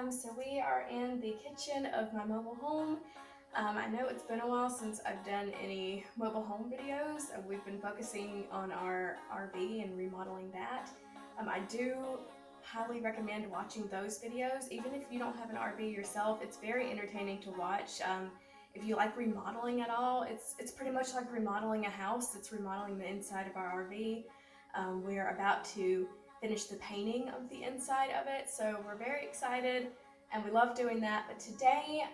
So we are in the kitchen of my mobile home. I know it's been a while since I've done any mobile home videos. We've been focusing on our RV and remodeling that. I do highly recommend watching those videos. Even if you don't have an RV yourself, it's very entertaining to watch. If you like remodeling at all, it's pretty much like remodeling a house. It's remodeling the inside of our RV. We are about to finish the painting of the inside of it, so we're very excited and we love doing that. But today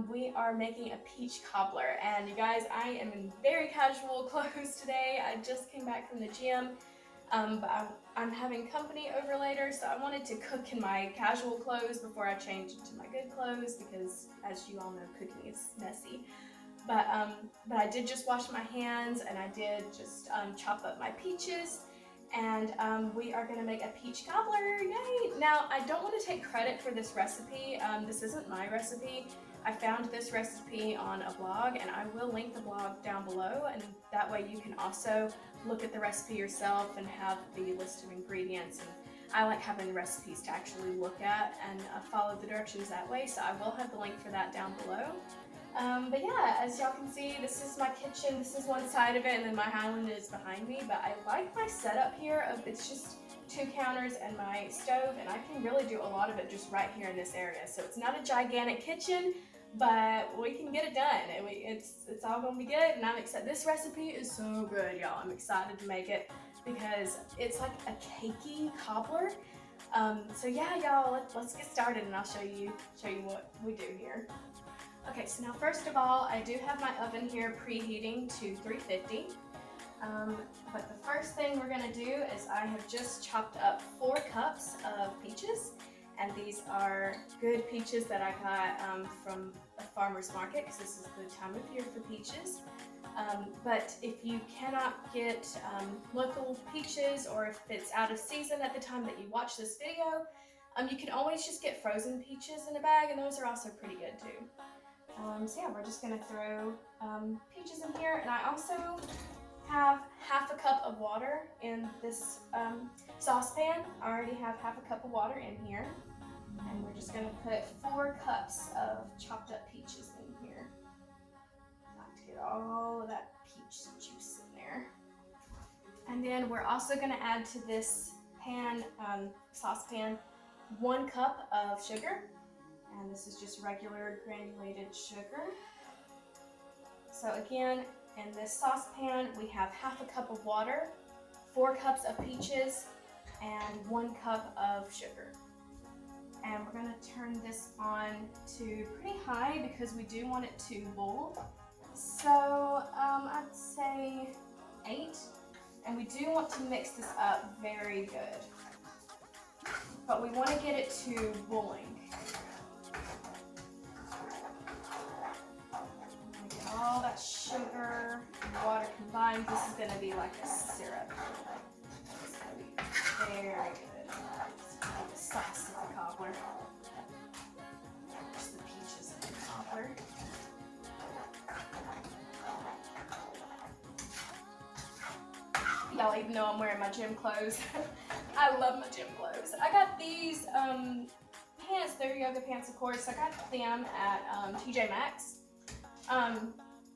we are making a peach cobbler, and you guys, I am in very casual clothes today. I just came back from the gym, but I'm having company over later, so I wanted to cook in my casual clothes before I change into my good clothes because, as you all know, cooking is messy. But I did just wash my hands, and I did just chop up my peaches. And we are gonna make a peach cobbler, yay! Now, I don't want to take credit for this recipe. This isn't my recipe. I found this recipe on a blog, and I will link the blog down below, and that way you can also look at the recipe yourself and have the list of ingredients. And I like having the recipes to actually look at and follow the directions that way, so I will have the link for that down below. But yeah, as y'all can see, this is my kitchen. This is one side of it, and then my island is behind me. But I like my setup here of it's just 2 counters and my stove, and I can really do a lot of it just right here in this area. So it's not a gigantic kitchen, but we can get it done, and it's all gonna be good. And I'm excited. This recipe is so good, y'all. I'm excited to make it because it's like a cakey cobbler. So yeah, y'all, let's get started, and I'll show you what we do here. Okay, so now first of all, I do have my oven here preheating to 350. But the first thing we're gonna do is I have just chopped up 4 cups of peaches, and these are good peaches that I got from a farmer's market because this is the time of year for peaches. But if you cannot get local peaches, or if it's out of season at the time that you watch this video, you can always just get frozen peaches in a bag, and those are also pretty good too. So yeah, we're just gonna throw peaches in here, and I also have half a cup of water in this saucepan. I already have half a cup of water in here, and we're just gonna put 4 cups of chopped up peaches in here. I like to get all of that peach juice in there. And then we're also gonna add to this saucepan 1 cup of sugar. And this is just regular granulated sugar. So again, in this saucepan, we have half a cup of water, 4 cups of peaches, and 1 cup of sugar. And we're gonna turn this on to pretty high because we do want it to boil. So I'd say 8. And we do want to mix this up very good. But we wanna get it to boiling. All that sugar and water combined, this is going to be like a syrup. It's going to be very good. It's going to be the sauce of the cobbler. Just the peaches in the cobbler. Y'all even know I'm wearing my gym clothes. I love my gym clothes. I got these pants. They're yoga pants, of course. I got them at TJ Maxx.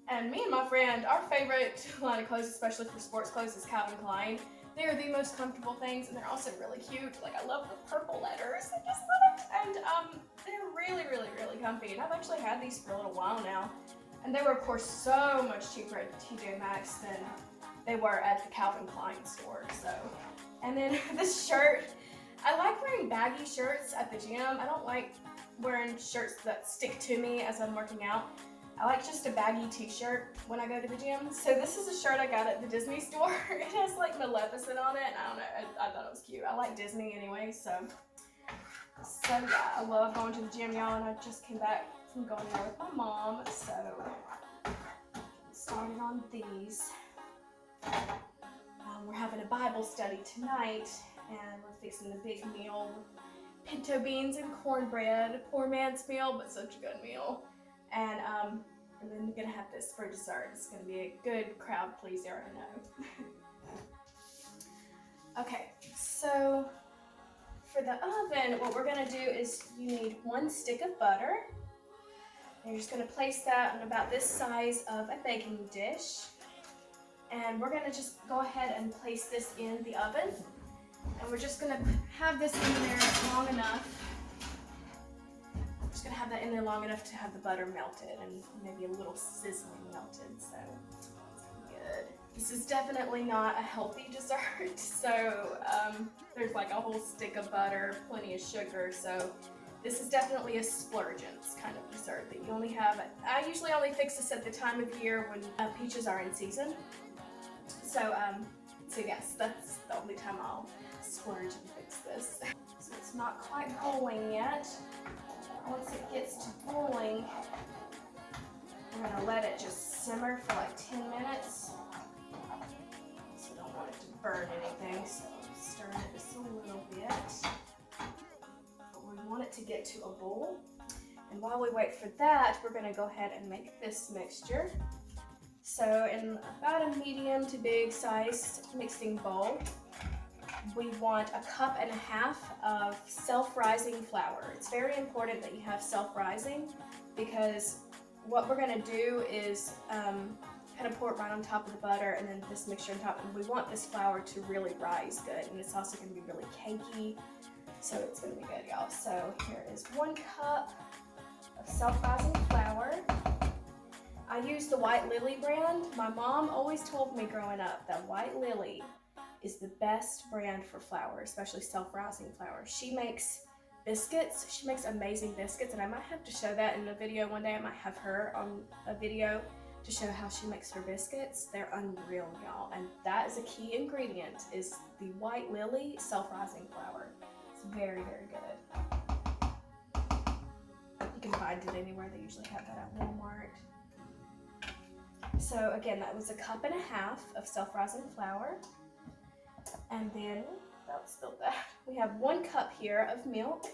And me and my friend, our favorite line of clothes, especially for sports clothes, is Calvin Klein. They are the most comfortable things, and they're also really cute. Like, I love the purple letters. I just love it. And they're really, really, really comfy. And I've actually had these for a little while now. And they were, of course, so much cheaper at TJ Maxx than they were at the Calvin Klein store. So, and then this shirt. I like wearing baggy shirts at the gym. I don't like wearing shirts that stick to me as I'm working out. I like just a baggy t-shirt when I go to the gym. So this is a shirt I got at the Disney store. It has like Maleficent on it, and I don't know, I thought it was cute. I like Disney anyway, so yeah, I love going to the gym, y'all, and I just came back from going there with my mom, so started on these. We're having a Bible study tonight, and we're fixing a big meal with pinto beans and cornbread. Poor man's meal, but such a good meal. And then we're gonna have this for dessert. It's gonna be a good crowd pleaser, I know. Okay, so For the oven, what we're gonna do is you need 1 stick of butter. And you're just gonna place that on about this size of a baking dish. And we're gonna just go ahead and place this in the oven. And we're just gonna have this in there long enough. I'm just gonna have that in there long enough to have the butter melted and maybe a little sizzling melted, so it's good. This is definitely not a healthy dessert, so there's like a whole stick of butter, plenty of sugar, so this is definitely a splurgence kind of dessert that you only have. I usually only fix this at the time of year when peaches are in season. So yes, that's the only time I'll splurge and fix this. So it's not quite boiling yet. Once it gets to boiling, we're gonna let it just simmer for like 10 minutes. So I don't want it to burn anything, so stir it just a little bit. But we want it to get to a boil. And while we wait for that, we're gonna go ahead and make this mixture. So in about a medium to big sized mixing bowl, we want 1.5 cups of self-rising flour. It's very important that you have self-rising because what we're gonna do is kind of pour it right on top of the butter and then this mixture on top. And we want this flour to really rise good, and it's also gonna be really cakey, so it's gonna be good, y'all. So here is 1 cup of self-rising flour. I use the White Lily brand. My mom always told me growing up that White Lily is the best brand for flour, especially self-rising flour. She makes biscuits. She makes amazing biscuits, and I might have to show that in a video one day. I might have her on a video to show how she makes her biscuits. They're unreal, y'all. And that is a key ingredient, is the White Lily self-rising flour. It's very, very good. You can find it anywhere. They usually have that at Walmart. So again, that was 1.5 cups of self-rising flour. And then, don't spill that, we have 1 cup here of milk.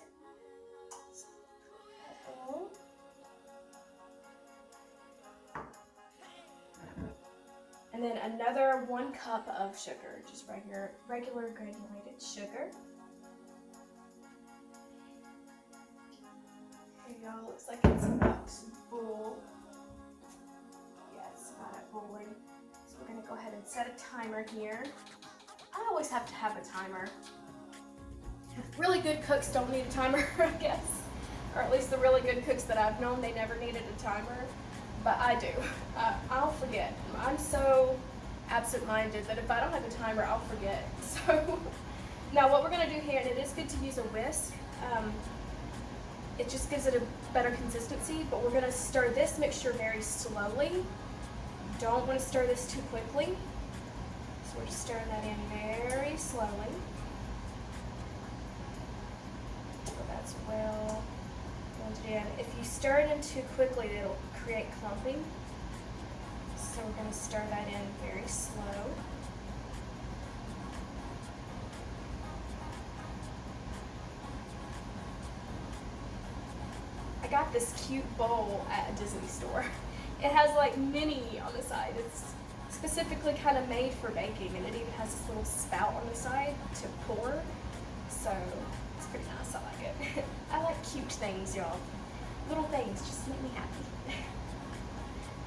And then another 1 cup of sugar, just regular granulated sugar. Here y'all, looks like it's about to boil. Yeah, it's about at boiling. So we're gonna go ahead and set a timer here. I always have to have a timer. Really good cooks don't need a timer, I guess. Or at least the really good cooks that I've known, they never needed a timer. But I do. I'll forget. I'm so absent-minded that if I don't have a timer, I'll forget. So now what we're gonna do here, and it is good to use a whisk. It just gives it a better consistency, but we're gonna stir this mixture very slowly. Don't wanna stir this too quickly. So we're just stirring that in very slowly. So that's well blended in. If you stir it in too quickly, it'll create clumping. So we're going to stir that in very slow. I got this cute bowl at a Disney store. It has like Minnie on the side. It's specifically kind of made for baking, and it even has this little spout on the side to pour. So it's pretty nice. I like it. I like cute things, y'all. Little things just make me happy.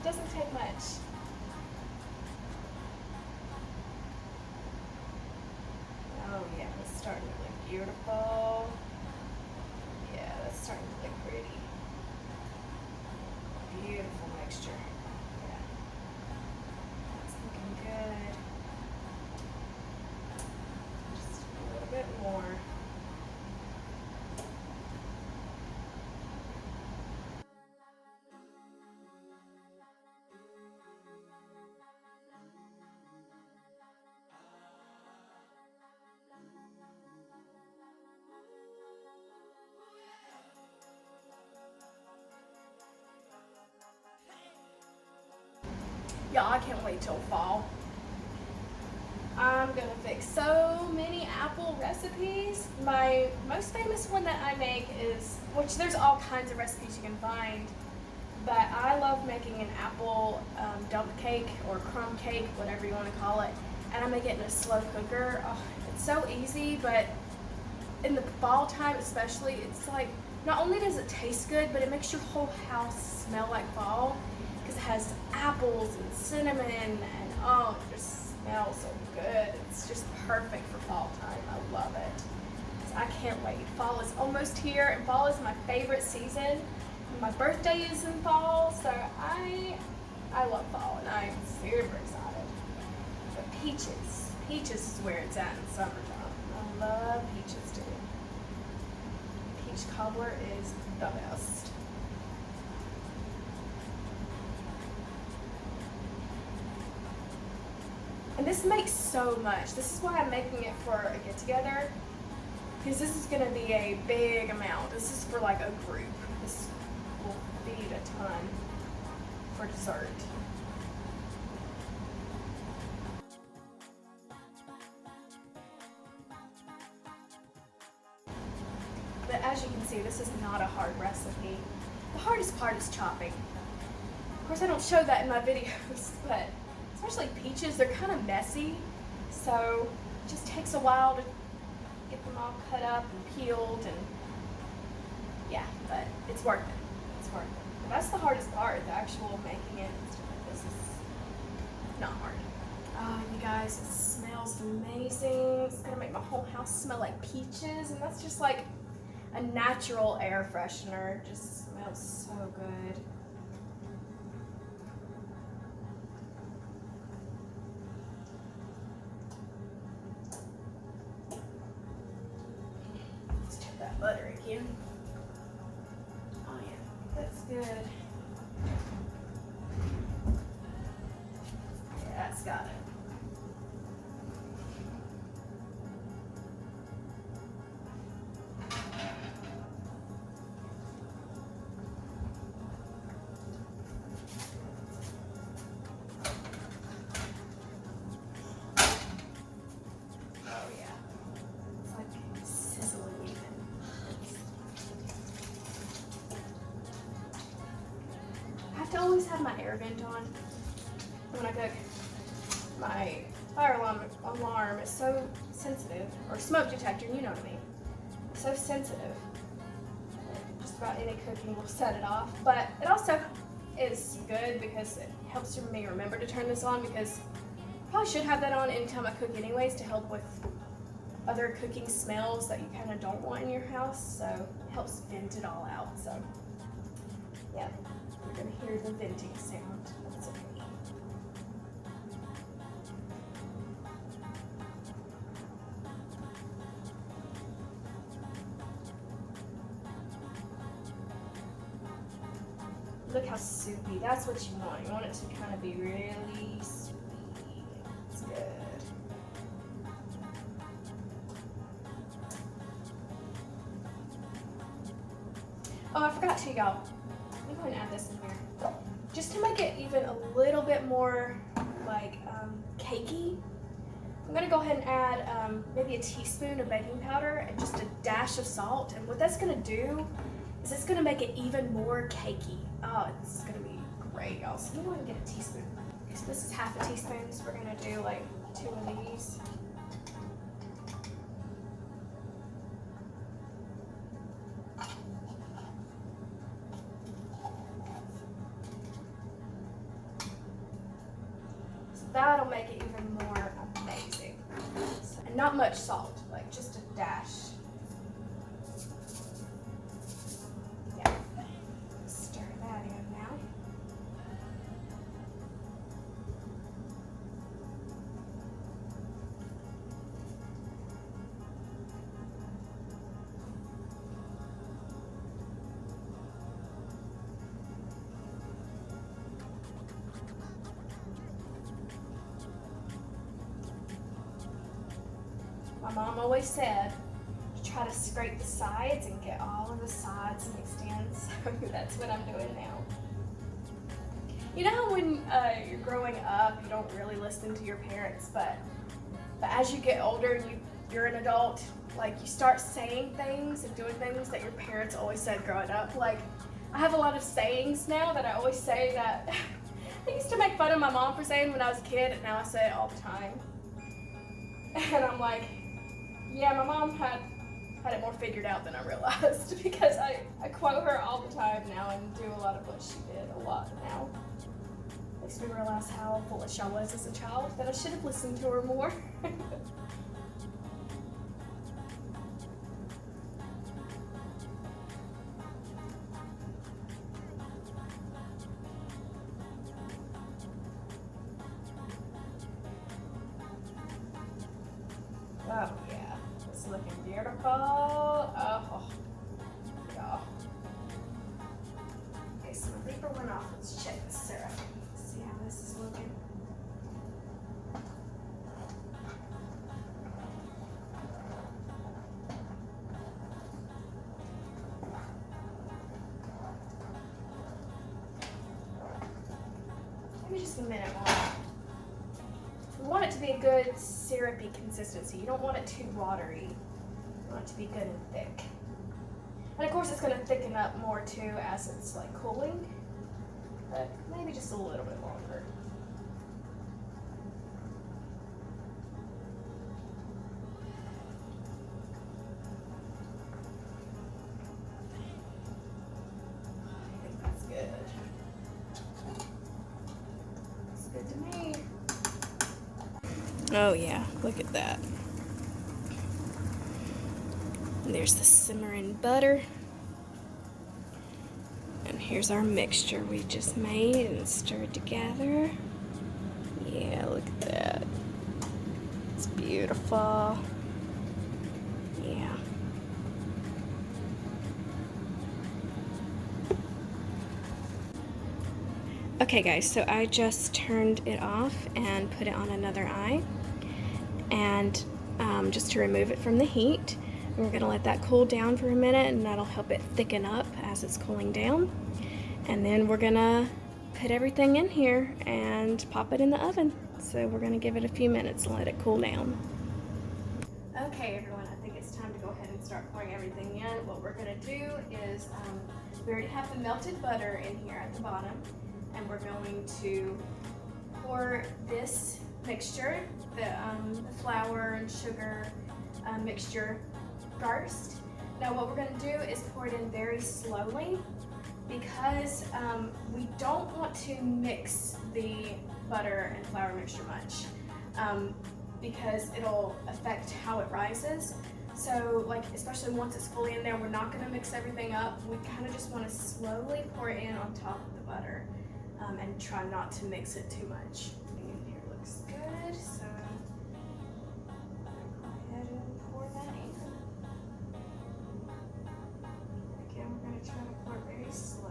Doesn't take much. Oh yeah, it's starting to look beautiful. Yeah, that's starting to look pretty. Beautiful mixture. Yeah. That's looking good. Just a little bit more. Y'all, I can't wait till fall. I'm gonna fix so many apple recipes. My most famous one that I make is, which there's all kinds of recipes you can find, but I love making an apple dump cake or crumb cake, whatever you want to call it, and I make it in a slow cooker. Oh, it's so easy, but in the fall time especially, it's like, not only does it taste good, but it makes your whole house smell like fall, because it has apples and cinnamon and oh, it just smells so good. It's just perfect for fall time. I love it. So I can't wait. Fall is almost here, and fall is my favorite season. My birthday is in fall, so I love fall, and I'm super excited. But peaches is where it's at in summertime. I love peaches too. Peach cobbler is the best. And this makes so much. This is why I'm making it for a get-together, because this is going to be a big amount. This is for like a group. This will feed a ton for dessert. But as you can see, this is not a hard recipe. The hardest part is chopping. Of course, I don't show that in my videos, but especially peaches, they're kind of messy. So it just takes a while to get them all cut up and peeled, and yeah, but it's worth it. It's worth it. But that's the hardest part, the actual making it and stuff like this is not hard. Oh, you guys, it smells amazing. It's gonna make my whole house smell like peaches, and that's just like a natural air freshener. It just smells so good. Let's tip that butter again. Oh yeah, that's good. Yeah, that's got it. I always have my air vent on when I cook. My fire alarm is so sensitive, or smoke detector, you know what I mean. It's so sensitive. Just about any cooking will set it off. But it also is good because it helps me remember to turn this on, because I probably should have that on anytime I cook anyways, to help with other cooking smells that you kind of don't want in your house. So it helps vent it all out. So yeah. You're going to hear the venting sound. That's okay. Look how soupy. That's what you want. You want it to kind of be really soupy. It's good. Oh, I forgot to, y'all. I'm going to add this in here. Just to make it even a little bit more like cakey, I'm going to go ahead and add maybe a teaspoon of baking powder and just a dash of salt. And what that's going to do is it's going to make it even more cakey. Oh, it's going to be great, y'all. So I'm going to get a teaspoon. Okay, so this is half a teaspoon, so we're going to do like 2 of these. That'll make it even more amazing. And not much salt, like just a dash. Yeah. Stir that in now. My mom always said to try to scrape the sides and get all of the sides mixed in, so that's what I'm doing now. You know how when you're growing up, you don't really listen to your parents, but as you get older and you're an adult, like you start saying things and doing things that your parents always said growing up. Like I have a lot of sayings now that I always say that I used to make fun of my mom for saying when I was a kid, and now I say it all the time. And I'm like, yeah, my mom had had it more figured out than I realized because I quote her all the time now and do a lot of what she did a lot now. Makes me realize how foolish I was as a child, that I should have listened to her more. Oh yeah, it's looking beautiful. Oh, yeah. Okay, so my paper went off. Let's check the syrup. See how this is looking. Maybe just a minute more. We want it to be a good syrupy consistency. You don't want it too watery. You want it to be good and thick. And of course it's going to thicken up more too as it's like cooling, but maybe just a little bit longer. I think that's good. It's good to me. Oh yeah, look at that. And there's the simmering butter. And here's our mixture we just made and stirred together. Yeah, look at that. It's beautiful. Yeah. Okay guys, so I just turned it off and put it on another eye. And just to remove it from the heat. We're going to let that cool down for a minute, and that'll help it thicken up as it's cooling down. And then we're going to put everything in here and pop it in the oven. So we're going to give it a few minutes and let it cool down. Okay everyone, I think it's time to go ahead and start pouring everything in. What we're going to do is, we already have the melted butter in here at the bottom, and we're going to pour this mixture, the flour and sugar mixture, first. Now what we're going to do is pour it in very slowly because we don't want to mix the butter and flour mixture much because it'll affect how it rises. So like especially once it's fully in there, we're not going to mix everything up. We kind of just want to slowly pour it in on top of the butter and try not to mix it too much. Everything in here looks good, so go ahead and pour that in. Again, we're going to try to pour it very slowly.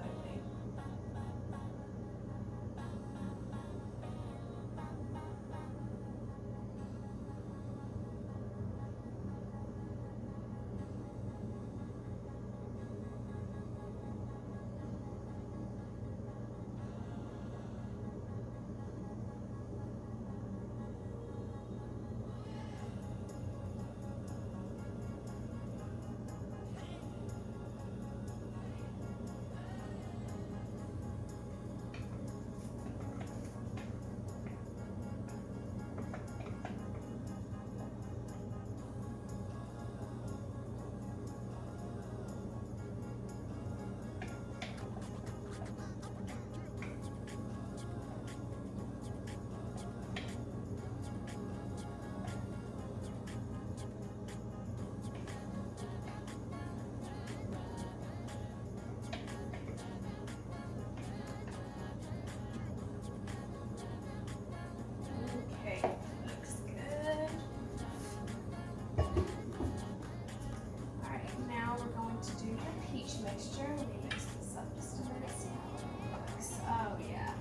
Mixture. Let me mix this up just a minute, see how it looks. Oh yeah.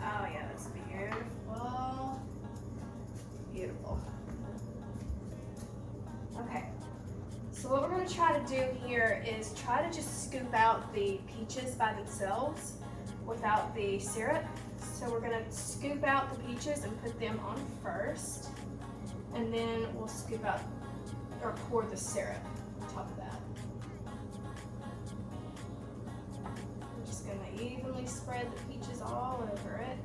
Oh yeah, that's beautiful. Beautiful. Okay. So what we're going to try to do here is try to just scoop out the peaches by themselves without the syrup. So we're going to scoop out the peaches and put them on first. And then we'll scoop out or pour the syrup on top of that. Going to evenly spread the peaches all over it.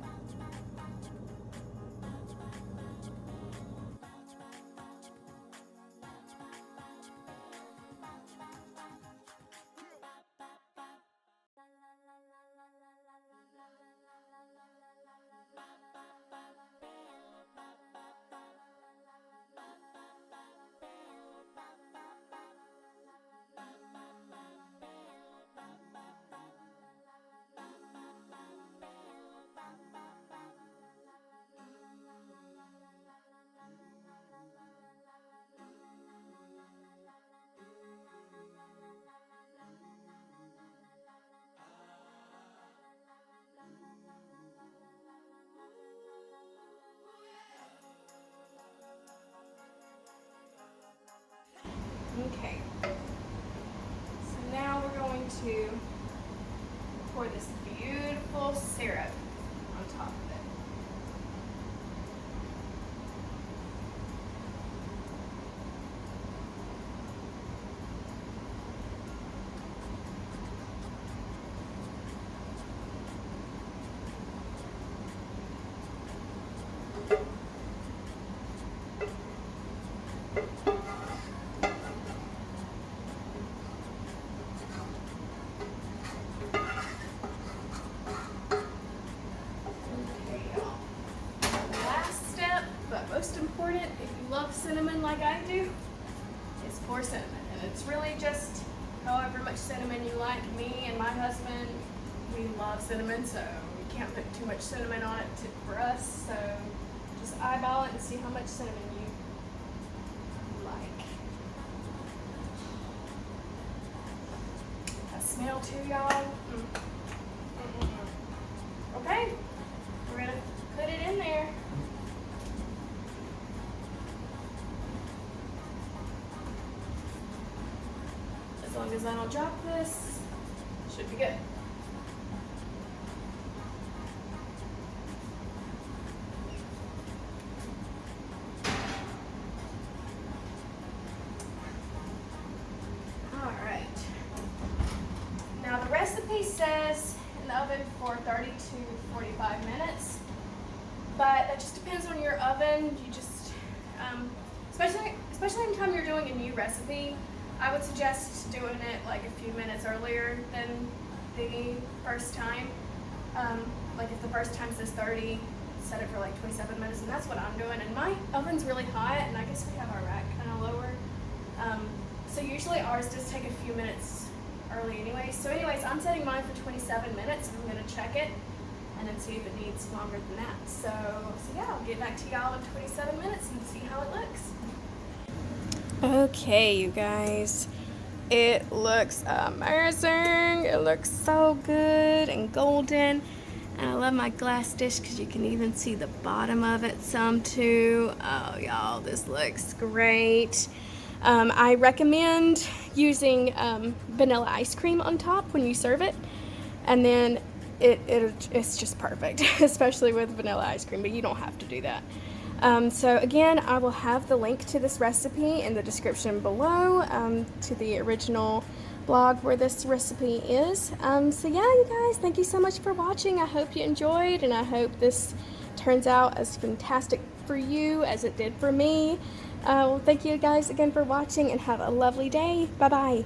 to pour this beautiful syrup on top of it. Most important, if you love cinnamon like I do, is pour cinnamon. And it's really just however much cinnamon you like. Me and my husband, we love cinnamon, so we can't put too much cinnamon on it for us. So just eyeball it and see how much cinnamon you like. That smell too, y'all. Okay, we're gonna put it in there. As long as I don't drop this, should be good. All right. Now the recipe says in the oven for 30 to 45 minutes, but that just depends on your oven. You just, especially anytime you're doing a new recipe, I would suggest doing it like a few minutes earlier than the first time. Like if the first time says 30, set it for like 27 minutes, and that's what I'm doing. And my oven's really hot, and I guess we have our rack kind of lower. So usually ours does take a few minutes early anyway. So anyways, I'm setting mine for 27 minutes, and I'm gonna check it and then see if it needs longer than that. So yeah, I'll get back to y'all in 27 minutes and see how it looks. Okay, you guys, it looks amazing. It looks so good and golden, and I love my glass dish because you can even see the bottom of it some too. Oh y'all, this looks great. I recommend using vanilla ice cream on top when you serve it, and then it's just perfect, especially with vanilla ice cream, but you don't have to do that. So again, I will have the link to this recipe in the description below, to the original blog where this recipe is. So yeah, you guys, thank you so much for watching. I hope you enjoyed, and I hope this turns out as fantastic for you as it did for me. Well, thank you guys again for watching, and have a lovely day. Bye-bye.